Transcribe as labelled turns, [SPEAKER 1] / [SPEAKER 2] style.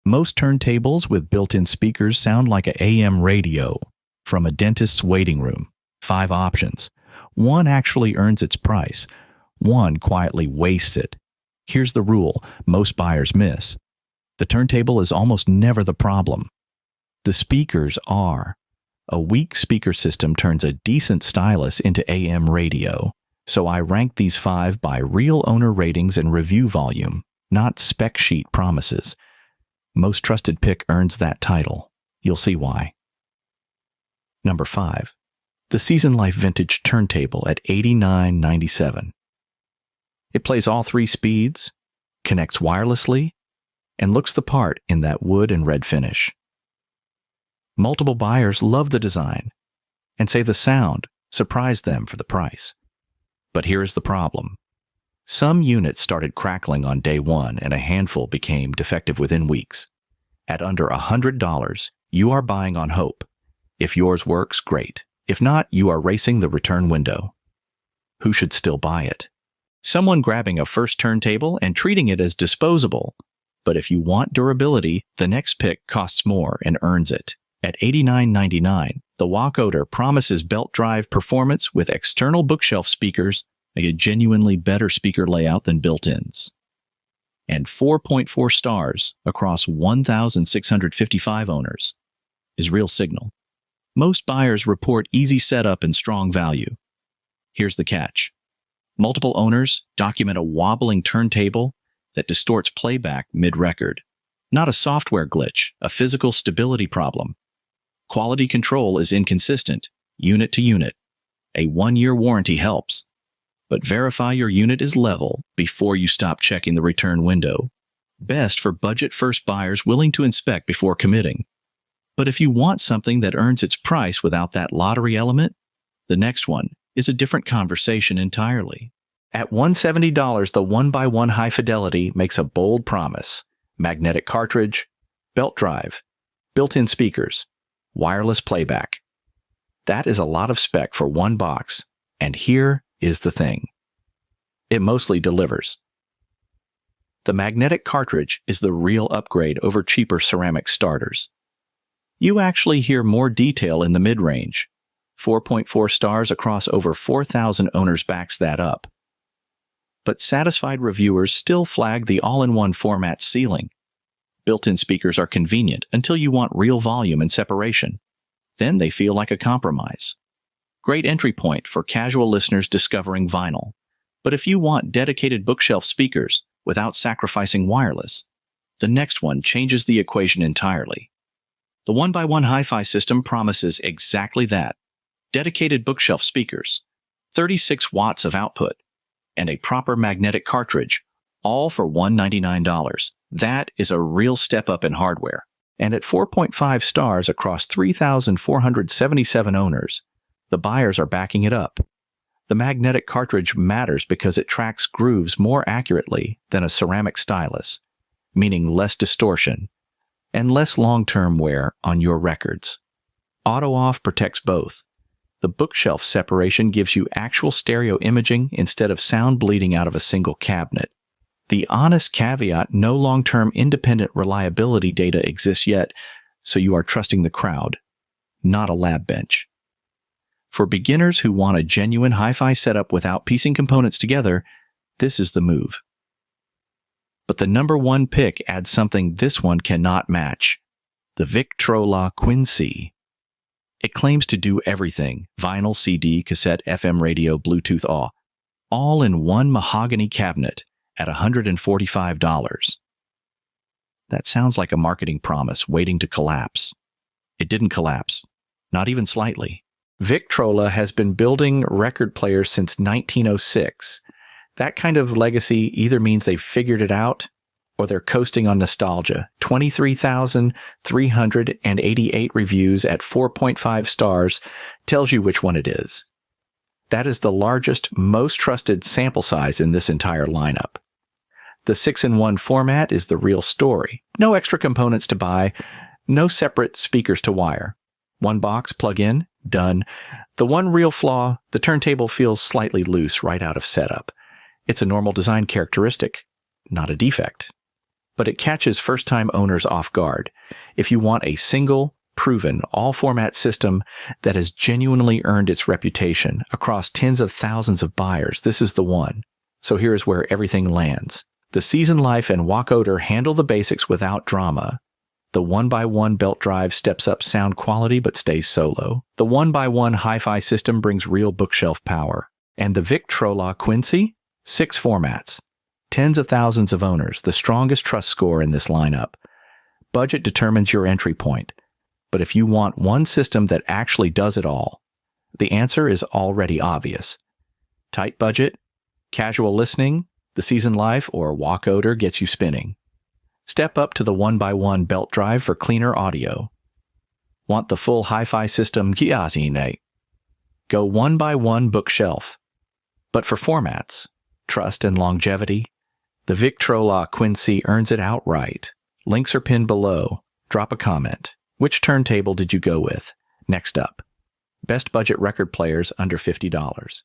[SPEAKER 1] Most turntables with built-in speakers sound like an AM radio from a dentist's waiting room. 5 options. One actually earns its price. One quietly wastes it. Here's the rule most buyers miss. The turntable is almost never the problem. The speakers are. A weak speaker system turns a decent stylus into AM radio. So I ranked these 5 by real owner ratings and review volume, not spec sheet promises. Most trusted pick earns that title. You'll see why. Number 5. The Season Life Vintage Turntable at $89.97. It plays all 3 speeds, connects wirelessly, and looks the part in that wood and red finish. Multiple buyers love the design and say the sound surprised them for the price. But here is the problem. Some units started crackling on day 1 and a handful became defective within weeks. At under $100, you are buying on hope. If yours works, great. If not, you are racing the return window. Who should still buy it? Someone grabbing a first turntable and treating it as disposable. But if you want durability, the next pick costs more and earns it. At $89.99, the Walkoder promises belt drive performance with external bookshelf speakers, a genuinely better speaker layout than built-ins. And 4.4 stars across 1,655 owners is real signal. Most buyers report easy setup and strong value. Here's the catch. Multiple owners document a wobbling turntable that distorts playback mid-record. Not a software glitch, a physical stability problem. Quality control is inconsistent, unit to unit. A 1-year warranty helps. But verify your unit is level before you stop checking the return window. Best for budget-first buyers willing to inspect before committing. But if you want something that earns its price without that lottery element, the next one is a different conversation entirely. At $170, the 1x1 High Fidelity makes a bold promise. Magnetic cartridge, belt drive, built-in speakers, wireless playback. That is a lot of spec for one box, and here is the thing. It mostly delivers. The magnetic cartridge is the real upgrade over cheaper ceramic starters. You actually hear more detail in the mid-range. 4.4 stars across over 4,000 owners backs that up. But satisfied reviewers still flag the all-in-one format ceiling. Built-in speakers are convenient until you want real volume and separation. Then they feel like a compromise. Great entry point for casual listeners discovering vinyl. But if you want dedicated bookshelf speakers without sacrificing wireless, the next one changes the equation entirely. The 1x1 Hi-Fi system promises exactly that. Dedicated bookshelf speakers, 36 watts of output, and a proper magnetic cartridge, all for $199. That is a real step up in hardware. And at 4.5 stars across 3,477 owners, the buyers are backing it up. The magnetic cartridge matters because it tracks grooves more accurately than a ceramic stylus, meaning less distortion and less long-term wear on your records. Auto-off protects both. The bookshelf separation gives you actual stereo imaging instead of sound bleeding out of a single cabinet. The honest caveat, no long-term independent reliability data exists yet, so you are trusting the crowd, not a lab bench. For beginners who want a genuine hi-fi setup without piecing components together, this is the move. But the number one pick adds something this one cannot match: the Victrola Quincy. It claims to do everything: vinyl, CD, cassette, FM radio, Bluetooth, all in one mahogany cabinet at $145. That sounds like a marketing promise waiting to collapse. It didn't collapse, not even slightly. Victrola has been building record players since 1906. That kind of legacy either means they've figured it out or they're coasting on nostalgia. 23,388 reviews at 4.5 stars tells you which one it is. That is the largest, most trusted sample size in this entire lineup. The 6-in-1 format is the real story. No extra components to buy, no separate speakers to wire. One box, plug in, done. The one real flaw, the turntable feels slightly loose right out of setup. It's a normal design characteristic, not a defect. but it catches first-time owners off guard. If you want a single, proven, all-format system that has genuinely earned its reputation across tens of thousands of buyers, this is the one. So here's where everything lands. The Season Life and Walkoder handle the basics without drama. The 1x1 belt drive steps up sound quality but stays solo. The 1x1 hi-fi system brings real bookshelf power. And the Victrola Quincy? 6 formats. Tens of thousands of owners, the strongest trust score in this lineup. Budget determines your entry point. But if you want one system that actually does it all, the answer is already obvious. Tight budget, casual listening, the Season Life, or Walkoder gets you spinning. Step up to the 1x1 belt drive for cleaner audio. Want the full hi-fi system? Go 1x1 bookshelf. But for formats, trust and longevity, the Victrola Quincy earns it outright. Links are pinned below. Drop a comment. Which turntable did you go with? Next up, best budget record players under $50.